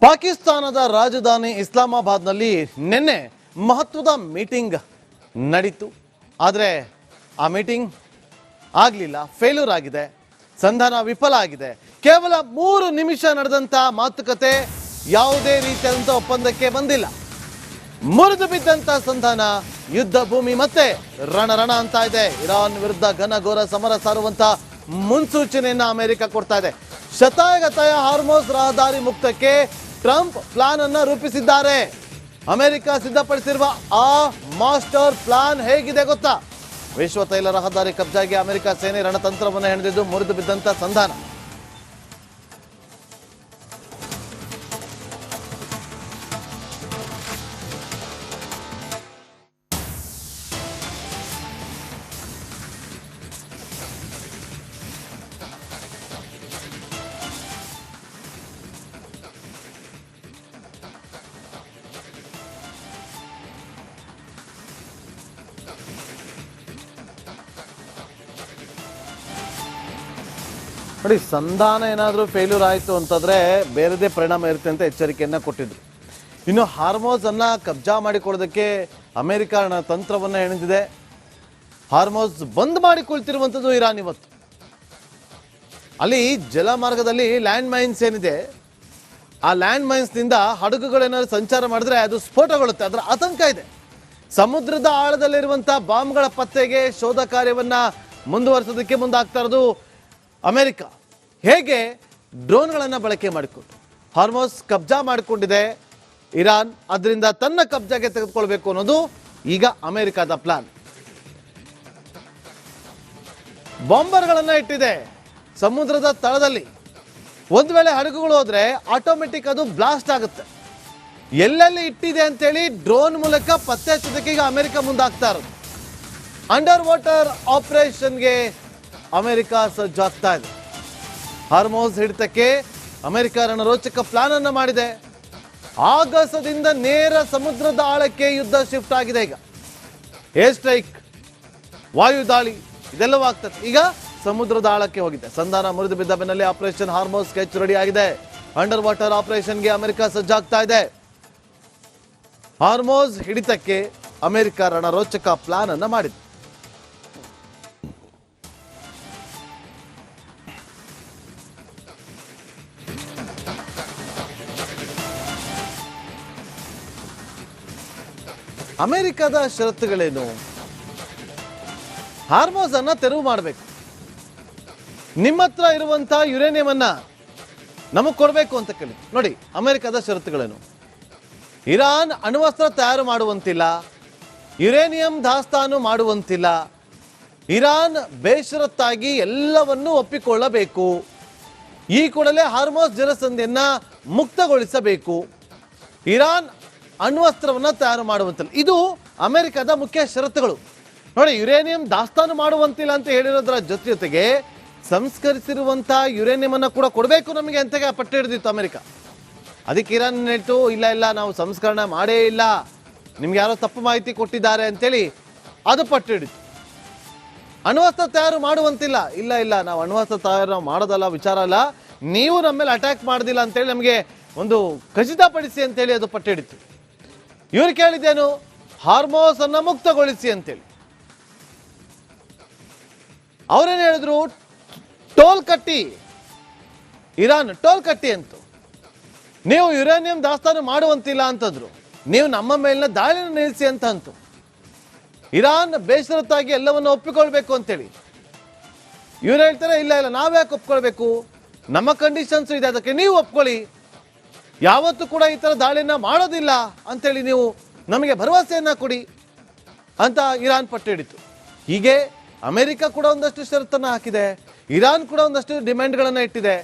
ಪಾಕಿಸ್ತಾನದ ರಾಜಧಾನಿ ಇಸ್ಲಾಮಾಬಾದ್ನಲ್ಲಿ ನಿನ್ನೆ ಮಹತ್ವದ ಮೀಟಿಂಗ್ ನಡೀತು. ಆದರೆ ಆ ಮೀಟಿಂಗ್ ಆಗಲಿಲ್ಲ, ಫೇಲ್ಯೂರ್ ಆಗಿದೆ, ಸಂಧಾನ ವಿಫಲ ಆಗಿದೆ. ಕೇವಲ 3 ನಿಮಿಷ ನಡೆದಂಥ ಮಾತುಕತೆ ಯಾವುದೇ ರೀತಿಯಾದಂಥ ಒಪ್ಪಂದಕ್ಕೆ ಬಂದಿಲ್ಲ. ಮುರಿದು ಬಿದ್ದಂಥ ಸಂಧಾನ ಯುದ್ಧ ಭೂಮಿ ಮತ್ತೆ ರಣ ಅಂತ ಇದೆ. ಇರಾನ್ ವಿರುದ್ಧ ಘನಘೋರ ಸಮರ ಸಾರುವಂಥ ಮುನ್ಸೂಚನೆಯನ್ನು ಅಮೆರಿಕ ಕೊಡ್ತಾ ಇದೆ. ಶತಾಯಗತಾಯ ಹಾರ್ಮೋಸ್ ರಹದಾರಿ ಮುಕ್ತಕ್ಕೆ ಟ್ರಂಪ್ ಪ್ಲಾನ್ ಅನ್ನು ರೂಪಿಸಿದ್ದಾರೆ. ಅಮೆರಿಕ ಸಿದ್ಧಪಡಿಸಿರುವ ಆ ಮಾಸ್ಟರ್ ಪ್ಲಾನ್ ಹೇಗಿದೆ ಗೊತ್ತಾ? ವಿಶ್ವ ತೈಲ ರಹದಾರಿ ಕಬ್ಜಾಗೆ ಅಮೆರಿಕ ಸೇನೆ ರಣತಂತ್ರವನ್ನು ಹೆಣೆದಿದ್ದು ಮುರಿದು ಬಿದ್ದಂತ ಸಂಧಾನ. ನೋಡಿ, ಸಂಧಾನ ಏನಾದರೂ ಫೇಲ್ಯೂರ್ ಆಯಿತು ಅಂತಂದರೆ ಬೇರೆದೇ ಪರಿಣಾಮ ಇರುತ್ತೆ ಅಂತ ಎಚ್ಚರಿಕೆಯನ್ನು ಕೊಟ್ಟಿದ್ರು. ಇನ್ನು ಹಾರ್ಮೋಸ್ ಅನ್ನು ಕಬ್ಜಾ ಮಾಡಿಕೊಳ್ಳೋದಕ್ಕೆ ಅಮೆರಿಕ ತಂತ್ರವನ್ನು ಹೆಣೆದಿದೆ. ಹಾರ್ಮೋಸ್ ಬಂದ್ ಮಾಡಿಕೊಳ್ತಿರುವಂಥದ್ದು ಇರಾನ್. ಇವತ್ತು ಅಲ್ಲಿ ಜಲಮಾರ್ಗದಲ್ಲಿ ಲ್ಯಾಂಡ್ ಮೈನ್ಸ್ ಏನಿದೆ, ಆ ಲ್ಯಾಂಡ್ ಮೈನ್ಸ್ನಿಂದ ಹಡಗುಗಳೇನಾದ್ರು ಸಂಚಾರ ಮಾಡಿದ್ರೆ ಅದು ಸ್ಫೋಟಗೊಳ್ಳುತ್ತೆ, ಅದರ ಆತಂಕ ಇದೆ. ಸಮುದ್ರದ ಆಳದಲ್ಲಿರುವಂಥ ಬಾಂಬ್ಗಳ ಪತ್ತೆಗೆ ಶೋಧ ಕಾರ್ಯವನ್ನು ಮುಂದುವರಿಸೋದಕ್ಕೆ ಮುಂದಾಗ್ತಾ ಇರೋದು ಅಮೆರಿಕ. ಹೇಗೆ ಡ್ರೋನ್ಗಳನ್ನು ಬಳಕೆ ಮಾಡಿಕೊಂಡು ಹಾರ್ಮೋಸ್ ಕಬ್ಜಾ ಮಾಡಿಕೊಂಡಿದೆ ಇರಾನ್, ಅದರಿಂದ ತನ್ನ ಕಬ್ಜಾಗೆ ತೆಗೆದುಕೊಳ್ಬೇಕು ಅನ್ನೋದು ಈಗ ಅಮೆರಿಕದ ಪ್ಲಾನ್. ಬಾಂಬರ್ಗಳನ್ನು ಇಟ್ಟಿದೆ ಸಮುದ್ರದ ತಳದಲ್ಲಿ. ಒಂದು ವೇಳೆ ಹಡಗುಗಳು ಹೋದ್ರೆ ಆಟೋಮೆಟಿಕ್ ಅದು ಬ್ಲಾಸ್ಟ್ ಆಗುತ್ತೆ. ಎಲ್ಲೆಲ್ಲಿ ಇಟ್ಟಿದೆ ಅಂತೇಳಿ ಡ್ರೋನ್ ಮೂಲಕ ಪತ್ತೆ ಹಚ್ಚೋದಕ್ಕೆ ಈಗ ಅಮೆರಿಕ ಮುಂದಾಗ್ತಾ ಇರೋದು. ಅಂಡರ್ ವಾಟರ್ ಆಪರೇಷನ್ಗೆ ಅಮೆರಿಕ ಸಜ್ಜಾಗ್ತಾ ಇದೆ. ಹಾರ್ಮೋಸ್ ಹಿಡಿತಕ್ಕೆ ಅಮೆರಿಕ ರಣರೋಚಕ ಪ್ಲಾನ್ ಅನ್ನು ಮಾಡಿದೆ. ಆಗಸದಿಂದ ನೇರ ಸಮುದ್ರದ ಆಳಕ್ಕೆ ಯುದ್ಧ ಶಿಫ್ಟ್ ಆಗಿದೆ. ಈಗ ಏರ್ ಸ್ಟ್ರೈಕ್, ವಾಯು ದಾಳಿ ಇದೆಲ್ಲವೂ ಆಗ್ತದೆ. ಈಗ ಸಮುದ್ರದ ಆಳಕ್ಕೆ ಹೋಗಿದೆ. ಸಂಧಾನ ಮುರಿದು ಬಿದ್ದ ಬೆನ್ನಲ್ಲೇ ಆಪರೇಷನ್ ಹಾರ್ಮೋಸ್ ಸ್ಕೆಚ್ ರೆಡಿ ಆಗಿದೆ. ಅಂಡರ್ ವಾಟರ್ ಆಪರೇಷನ್ಗೆ ಅಮೆರಿಕ ಸಜ್ಜಾಗ್ತಾ ಇದೆ. ಹಾರ್ಮೋಸ್ ಹಿಡಿತಕ್ಕೆ ಅಮೆರಿಕ ರಣರೋಚಕ ಪ್ಲಾನ್ ಅನ್ನು ಮಾಡಿದೆ. ಅಮೆರಿಕದ ಷರತ್ತುಗಳೇನು? ಹಾರ್ಮೋಸ್ ಅನ್ನ ತೆರವು ಮಾಡಬೇಕು, ನಿಮ್ಮ ಹತ್ರ ಇರುವಂತಹ ಯುರೇನಿಯಂ ಅನ್ನ ನಮಗೆ ಕೊಡಬೇಕು ಅಂತ ಕೇಳಿ. ನೋಡಿ, ಅಮೆರಿಕದ ಷರತ್ತುಗಳೇನು? ಇರಾನ್ ಅಣ್ವಸ್ತ್ರ ತಯಾರು ಮಾಡುವಂತಿಲ್ಲ, ಯುರೇನಿಯಂ ದಾಸ್ತಾನು ಮಾಡುವಂತಿಲ್ಲ. ಇರಾನ್ ಬೇಷರತ್ತಾಗಿ ಎಲ್ಲವನ್ನೂ ಒಪ್ಪಿಕೊಳ್ಳಬೇಕು. ಈ ಕೂಡಲೇ ಹಾರ್ಮೋಸ್ ಜಲಸಂಧಿಯನ್ನ ಮುಕ್ತಗೊಳಿಸಬೇಕು. ಇರಾನ್ ಅಣ್ವಸ್ತ್ರವನ್ನು ತಯಾರು ಮಾಡುವಂತಿಲ್ಲ. ಇದು ಅಮೆರಿಕದ ಮುಖ್ಯ ಷರತ್ತುಗಳು. ನೋಡಿ, ಯುರೇನಿಯಂ ದಾಸ್ತಾನು ಮಾಡುವಂತಿಲ್ಲ ಅಂತ ಹೇಳಿರೋದ್ರ ಜೊತೆಗೆ ಸಂಸ್ಕರಿಸಿರುವಂತಹ ಯುರೇನಿಯಂ ಅನ್ನು ಕೂಡ ಕೊಡಬೇಕು ನಮಗೆ ಅಂತ ಪಟ್ಟು ಹಿಡಿದಿತ್ತು ಅಮೆರಿಕ. ಅದಕ್ಕೆ ಇರಾನ್ ಹೇಳ್ತು, ಇಲ್ಲ ನಾವು ಸಂಸ್ಕರಣೆ ಮಾಡೇ ಇಲ್ಲ, ನಿಮ್ಗೆ ಯಾರೋ ತಪ್ಪು ಮಾಹಿತಿ ಕೊಟ್ಟಿದ್ದಾರೆ ಅಂತೇಳಿ ಅದು ಪಟ್ಟು ಹಿಡಿತು. ಅಣ್ವಸ್ತ್ರ ತಯಾರು ಮಾಡುವಂತಿಲ್ಲ, ಇಲ್ಲ ನಾವು ಅಣ್ವಸ್ತ್ರ ತಯಾರು ಮಾಡೋದಲ್ಲ ವಿಚಾರ ಅಲ್ಲ, ನೀವು ನಮ್ಮ ಮೇಲೆ ಅಟ್ಯಾಕ್ ಮಾಡೋದಿಲ್ಲ ಅಂತೇಳಿ ನಮಗೆ ಒಂದು ಖಚಿತಪಡಿಸಿ ಅಂತೇಳಿ ಅದು ಪಟ್ಟು ಹಿಡಿತು. ಇವ್ರು ಕೇಳಿದ್ದೇನು? ಹಾರ್ಮೋಸ್ ಅನ್ನ ಮುಕ್ತಗೊಳಿಸಿ ಅಂತೇಳಿ. ಅವರೇನು ಹೇಳಿದ್ರು? ಟೋಲ್ ಕಟ್ಟಿ, ಇರಾನ್ ಟೋಲ್ ಕಟ್ಟಿ ಅಂತು. ನೀವು ಯುರೇನಿಯಂ ದಾಸ್ತಾನು ಮಾಡುವಂತಿಲ್ಲ ಅಂತಂದ್ರು, ನೀವು ನಮ್ಮ ಮೇಲಿನ ದಾಳಿನ ನಿಲ್ಲಿಸಿ ಅಂತ ಅಂತು. ಇರಾನ್ ಬೇಷರತ್ತಾಗಿ ಎಲ್ಲವನ್ನು ಒಪ್ಪಿಕೊಳ್ಬೇಕು ಅಂತೇಳಿ. ಇವ್ರು ಹೇಳ್ತಾರೆ, ಇಲ್ಲ ನಾವ್ಯಾಕೆ ಒಪ್ಕೊಳ್ಬೇಕು, ನಮ್ಮ ಕಂಡೀಷನ್ಸ್ ಇದೆ, ಅದಕ್ಕೆ ನೀವು ಒಪ್ಕೊಳ್ಳಿ, ಯಾವತ್ತೂ ಕೂಡ ಈ ಥರ ದಾಳಿನ ಮಾಡೋದಿಲ್ಲ ಅಂತೇಳಿ ನೀವು ನಮಗೆ ಭರವಸೆಯನ್ನ ಕೊಡಿ ಅಂತ ಇರಾನ್ ಪಟ್ಟು ಹಿಡಿತು. ಹೀಗೆ ಅಮೆರಿಕ ಕೂಡ ಒಂದಷ್ಟು ಷರತ್ತನ್ನು ಹಾಕಿದೆ, ಇರಾನ್ ಕೂಡ ಒಂದಷ್ಟು ಡಿಮ್ಯಾಂಡ್ಗಳನ್ನು ಇಟ್ಟಿದೆ.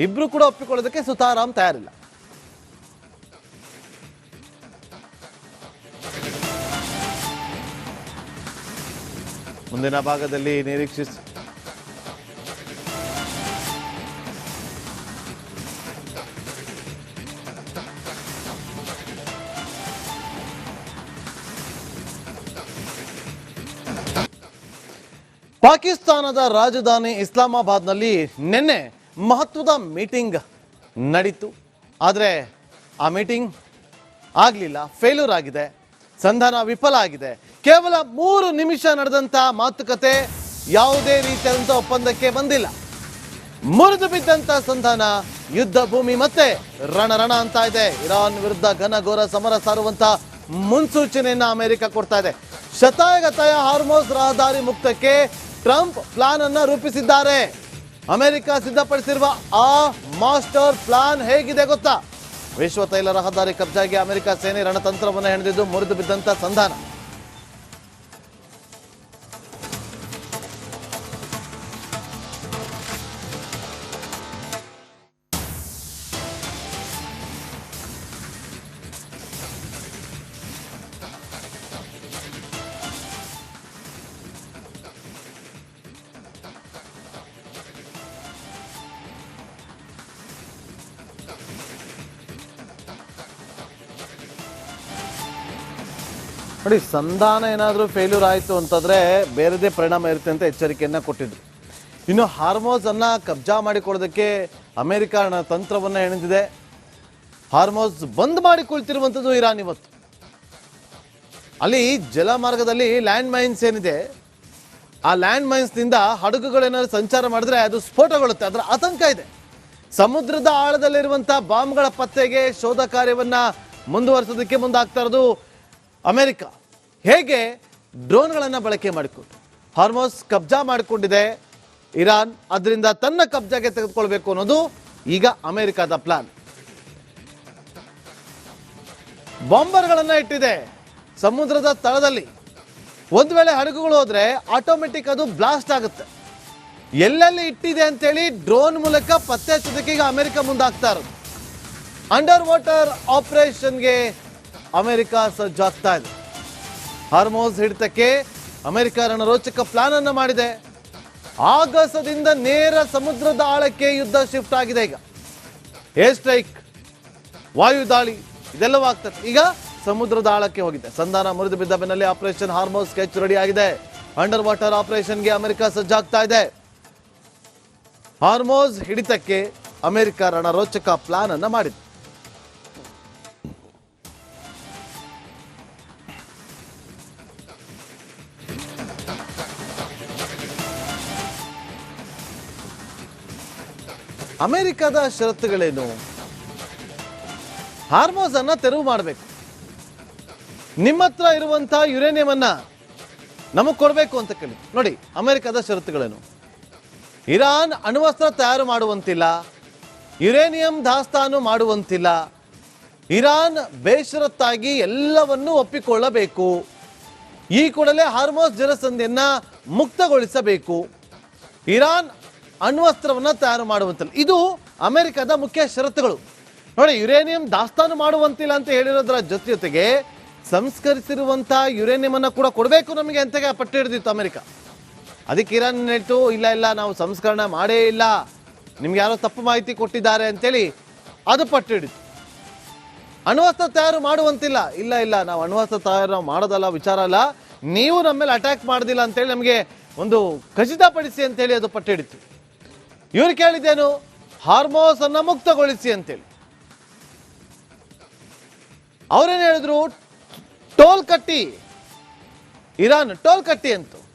ಇಬ್ರು ಕೂಡ ಒಪ್ಪಿಕೊಳ್ಳೋದಕ್ಕೆ ಸುತಾರಾಮ್ ತಯಾರಿಲ್ಲ. ಮುಂದಿನ ಭಾಗದಲ್ಲಿ ನಿರೀಕ್ಷಿಸಿ. ಪಾಕಿಸ್ತಾನದ ರಾಜಧಾನಿ ಇಸ್ಲಾಮಾಬಾದ್ನಲ್ಲಿ ನಿನ್ನೆ ಮಹತ್ವದ ಮೀಟಿಂಗ್ ನಡೀತು. ಆದರೆ ಆ ಮೀಟಿಂಗ್ ಆಗಲಿಲ್ಲ, ಫೇಲ್ಯೂರ್ ಆಗಿದೆ, ಸಂಧಾನ ವಿಫಲ ಆಗಿದೆ. ಕೇವಲ 3 ನಿಮಿಷ ನಡೆದಂಥ ಮಾತುಕತೆ ಯಾವುದೇ ರೀತಿಯಾದಂಥ ಒಪ್ಪಂದಕ್ಕೆ ಬಂದಿಲ್ಲ. ಮುರಿದು ಬಿದ್ದಂಥ ಸಂಧಾನ, ಯುದ್ಧ ಭೂಮಿ ಮತ್ತೆ ರಣ ಅಂತ ಇದೆ. ಇರಾನ್ ವಿರುದ್ಧ ಘನಘೋರ ಸಮರ ಸಾರುವಂತ ಮುನ್ಸೂಚನೆಯನ್ನ ಅಮೆರಿಕ ಕೊಡ್ತಾ ಇದೆ. ಶತಾಯಗತಾಯ ಹಾರ್ಮೋಸ್ ರಹದಾರಿ ಮುಕ್ತಕ್ಕೆ ಟ್ರಂಪ್ ಪ್ಲಾನ್ ಅನ್ನ ರೂಪಿಸಿದ್ದಾರೆ. ಅಮೆರಿಕ ಸಿದ್ಧಪಡಿಸಿರುವ ಆ ಮಾಸ್ಟರ್ ಪ್ಲಾನ್ ಹೇಗಿದೆ ಗೊತ್ತಾ? ವಿಶ್ವ ತೈಲ ರಹದಾರಿ ಕಬ್ಜಾಗೆ ಅಮೆರಿಕ ಸೇನೆ ರಣತಂತ್ರವನ್ನು ಹೆಣೆದಿದ್ದು ಮುರಿದು ಬಿದ್ದಂತ ಸಂಧಾನ. ನೋಡಿ, ಸಂಧಾನ ಏನಾದರೂ ಫೇಲ್ಯೂರ್ ಆಯಿತು ಅಂತಂದರೆ ಬೇರೆದೇ ಪರಿಣಾಮ ಇರುತ್ತೆ ಅಂತ ಎಚ್ಚರಿಕೆಯನ್ನು ಕೊಟ್ಟಿದ್ರು. ಇನ್ನು ಹಾರ್ಮೋಸ್ ಅನ್ನ ಕಬ್ಜಾ ಮಾಡಿಕೊಳ್ಳೋದಕ್ಕೆ ಅಮೆರಿಕ ತಂತ್ರವನ್ನು ಹೆಣೆದಿದೆ. ಹಾರ್ಮೋಸ್ ಬಂದ್ ಮಾಡಿಕೊಳ್ತಿರುವಂಥದ್ದು ಇರಾನ್. ಇವತ್ತು ಅಲ್ಲಿ ಜಲಮಾರ್ಗದಲ್ಲಿ ಲ್ಯಾಂಡ್ ಮೈನ್ಸ್ ಏನಿದೆ, ಆ ಲ್ಯಾಂಡ್ ಮೈನ್ಸ್ನಿಂದ ಹಡಗುಗಳೇನಾದ್ರು ಸಂಚಾರ ಮಾಡಿದ್ರೆ ಅದು ಸ್ಫೋಟಗೊಳ್ಳುತ್ತೆ, ಅದರ ಆತಂಕ ಇದೆ. ಸಮುದ್ರದ ಆಳದಲ್ಲಿರುವಂಥ ಬಾಂಬ್ಗಳ ಪತ್ತೆಗೆ ಶೋಧ ಕಾರ್ಯವನ್ನು ಮುಂದುವರಿಸೋದಕ್ಕೆ ಮುಂದಾಗ್ತಾ ಇರೋದು ಅಮೆರಿಕ. ಹೇಗೆ ಡ್ರೋನ್ಗಳನ್ನು ಬಳಕೆ ಮಾಡಿಕೊಂಡು ಹಾರ್ಮೋಸ್ ಕಬ್ಜಾ ಮಾಡಿಕೊಂಡಿದೆ ಇರಾನ್, ಅದರಿಂದ ತನ್ನ ಕಬ್ಜಾಗೆ ತೆಗೆದುಕೊಳ್ಬೇಕು ಅನ್ನೋದು ಈಗ ಅಮೆರಿಕದ ಪ್ಲಾನ್. ಬಾಂಬರ್ಗಳನ್ನು ಇಟ್ಟಿದೆ ಸಮುದ್ರದ ತಳದಲ್ಲಿ. ಒಂದು ವೇಳೆ ಹಡಗುಗಳು ಹೋದ್ರೆ ಆಟೋಮೆಟಿಕ್ ಅದು ಬ್ಲಾಸ್ಟ್ ಆಗುತ್ತೆ. ಎಲ್ಲೆಲ್ಲಿ ಇಟ್ಟಿದೆ ಅಂತೇಳಿ ಡ್ರೋನ್ ಮೂಲಕ ಪತ್ತೆ ಹಚ್ಚೋದಕ್ಕೆ ಈಗ ಅಮೆರಿಕ ಮುಂದಾಗ್ತಾ ಇರೋದು. ಅಂಡರ್ ವಾಟರ್ ಆಪರೇಷನ್ಗೆ ಅಮೆರಿಕ ಸಜ್ಜಾಗ್ತಾ ಇದೆ. ಹಾರ್ಮೋಸ್ ಹಿಡಿತಕ್ಕೆ ಅಮೆರಿಕ ರಣರೋಚಕ ಪ್ಲಾನ್ ಅನ್ನು ಮಾಡಿದೆ. ಆಗಸದಿಂದ ನೇರ ಸಮುದ್ರದ ಆಳಕ್ಕೆ ಯುದ್ಧ ಶಿಫ್ಟ್ ಆಗಿದೆ. ಈಗ ಏರ್ ಸ್ಟ್ರೈಕ್, ವಾಯು ದಾಳಿ ಇದೆಲ್ಲವೂ ಆಗ್ತದೆ. ಈಗ ಸಮುದ್ರದ ಆಳಕ್ಕೆ ಹೋಗಿದೆ. ಸಂಧಾನ ಮುರಿದು ಬಿದ್ದ ಬೆನ್ನಲ್ಲೇ ಆಪರೇಷನ್ ಹಾರ್ಮೋಸ್ ಸ್ಕೆಚ್ ರೆಡಿ ಆಗಿದೆ. ಅಂಡರ್ ವಾಟರ್ ಆಪರೇಷನ್ಗೆ ಅಮೆರಿಕ ಸಜ್ಜಾಗ್ತಾ ಇದೆ. ಹಾರ್ಮೋಸ್ ಹಿಡಿತಕ್ಕೆ ಅಮೆರಿಕ ರಣರೋಚಕ ಪ್ಲಾನ್ ಅನ್ನು ಮಾಡಿದೆ. ಅಮೆರಿಕದ ಷರತ್ತುಗಳೇನು? ಹಾರ್ಮೋಸ್ ಅನ್ನ ತೆರವು ಮಾಡಬೇಕು, ನಿಮ್ಮ ಹತ್ರ ಇರುವಂತ ಯುರೇನಿಯಂ ಅನ್ನ ನಮಗೆ ಕೊಡಬೇಕು ಅಂತ ಕೇಳಿ. ನೋಡಿ, ಅಮೆರಿಕದ ಷರತ್ತುಗಳೇನು? ಇರಾನ್ ಅಣ್ವಸ್ತ್ರ ತಯಾರು ಮಾಡುವಂತಿಲ್ಲ, ಯುರೇನಿಯಂ ದಾಸ್ತಾನು ಮಾಡುವಂತಿಲ್ಲ, ಇರಾನ್ ಬೇಷರತ್ತಾಗಿ ಎಲ್ಲವನ್ನೂ ಒಪ್ಪಿಕೊಳ್ಳಬೇಕು, ಈ ಕೂಡಲೇ ಹಾರ್ಮೋಸ್ ಜಲಸಂಧಿಯನ್ನ ಮುಕ್ತಗೊಳಿಸಬೇಕು, ಇರಾನ್ ಅಣ್ವಸ್ತ್ರವನ್ನು ತಯಾರು ಮಾಡುವಂತಿಲ್ಲ. ಇದು ಅಮೆರಿಕದ ಮುಖ್ಯ ಷರತ್ತುಗಳು. ನೋಡಿ, ಯುರೇನಿಯಂ ದಾಸ್ತಾನು ಮಾಡುವಂತಿಲ್ಲ ಅಂತ ಹೇಳಿರೋದ್ರ ಜೊತೆಗೆ ಸಂಸ್ಕರಿಸಿರುವಂಥ ಯುರೇನಿಯಂ ಅನ್ನು ಕೂಡ ಕೊಡಬೇಕು ನಮಗೆ ಅಂತ ಪಟ್ಟು ಹಿಡಿದಿತ್ತು ಅಮೆರಿಕ. ಅದಕ್ಕೆ ಇರಾನ್ ಹೇಳ್ತು, ಇಲ್ಲ ನಾವು ಸಂಸ್ಕರಣೆ ಮಾಡೇ ಇಲ್ಲ, ನಿಮ್ಗೆ ಯಾರೋ ತಪ್ಪು ಮಾಹಿತಿ ಕೊಟ್ಟಿದ್ದಾರೆ ಅಂತೇಳಿ ಅದು ಪಟ್ಟು ಹಿಡಿತು. ಅಣ್ವಸ್ತ್ರ ತಯಾರು ಮಾಡುವಂತಿಲ್ಲ, ಇಲ್ಲ ನಾವು ಅಣ್ವಸ್ತ್ರ ತಯಾರು ಮಾಡೋದಲ್ಲ ವಿಚಾರ ಅಲ್ಲ, ನೀವು ನಮ್ಮ ಮೇಲೆ ಅಟ್ಯಾಕ್ ಮಾಡೋದಿಲ್ಲ ಅಂತೇಳಿ ನಮಗೆ ಒಂದು ಖಚಿತಪಡಿಸಿ ಅಂತೇಳಿ ಅದು ಪಟ್ಟು ಹಿಡಿತು. ಇವ್ರು ಕೇಳಿದ್ದೇನು? ಹಾರ್ಮೋಸ್ ಅನ್ನ ಮುಕ್ತಗೊಳಿಸಿ ಅಂತೇಳಿ. ಅವರೇನು ಹೇಳಿದ್ರು? ಟೋಲ್ ಕಟ್ಟಿ, ಇರಾನ್ ಟೋಲ್ ಕಟ್ಟಿ ಅಂತು.